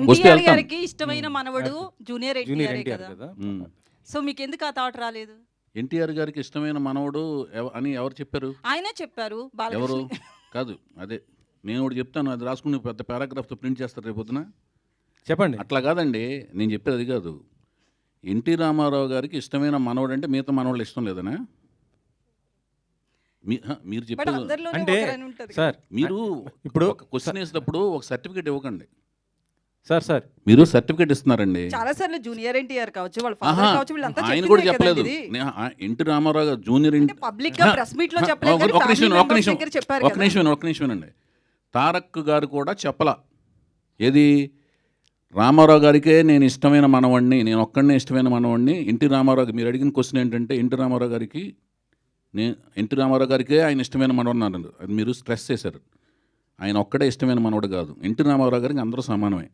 వస్తే ఎన్టీఆర్ వెళ్తాను. గారికి ఇష్టమైన మనవడు జూనియర్ జూనియర్ ఎన్టీఆర్ ఎన్టీఆర్ కదా. కదా. సో మీకు ఎందుకు ఆ థాట్ రాలేదు? ఎన్టీఆర్ గారికి ఇష్టమైన మనవడు అని ఎవరు చెప్పారు? ఆయనే చెప్పారు ఎవరు? బాలకృష్ణ. కాదు, అదే నేను ఒకటి చెప్తాను, అది రాసుకుని పెద్ద పారాగ్రాఫ్తో ప్రింట్ చేస్తారు రేపు పొద్దున. చెప్పండి. అట్లా కాదండి, నేను చెప్పేది అది కాదు. ఎన్టీ రామారావు గారికి ఇష్టమైన మనవడు అంటే మిగతా మనవాళ్ళు ఇష్టం లేదనా? మీరు బట్ చెప్పేది అందరిలోనే అంటే ఒకరని ఉంటది కదా. సార్ మీరు ఇప్పుడు ఒక క్వశ్చన్ వేసినప్పుడు ఒక సర్టిఫికేట్ ఇవ్వకండి. సార్ మీరు సర్టిఫికేట్ ఇస్తున్నారండి. చాలా సార్లు జూనియర్ ఎన్టీఆర్ కావచ్చు, వాళ్ళ ఆహా, ఫాదర్ కావచ్చు, వీళ్ళంతా ఆయన కూడా చెప్పిందే చెప్పలేదు. కదండి ఇది. ఎన్టీ రామారావు గారు జూనియర్ అంటే పబ్లిక్ గా ప్రెస్ మీట్ లో చెప్పలేదు కానీ ఒక ఫ్యామిలీ నిమిషం మెంబర్స్ దగ్గర చెప్పారు కదా. ఒక నిమిషం అండి. తారక్ గారు కూడా చెప్పలా. ఏది? రామారావు గారికే నేను ఇష్టమైన మనవాడిని, నేను ఒక్కడనే ఇష్టమైన మనవాడిని. ఎన్టీ రామారావు మీరు అడిగిన క్వశ్చన్ ఏంటంటే ఎన్టీ రామారావు గారికే ఆయన ఇష్టమైన మనవాడు అన్నారు. అది మీరు స్ట్రెస్ చేశారు. ఆయన ఒక్కడే ఇష్టమైన మనవాడు కాదు. ఎన్టీ రామారావు గారికి అందరూ సమానమే.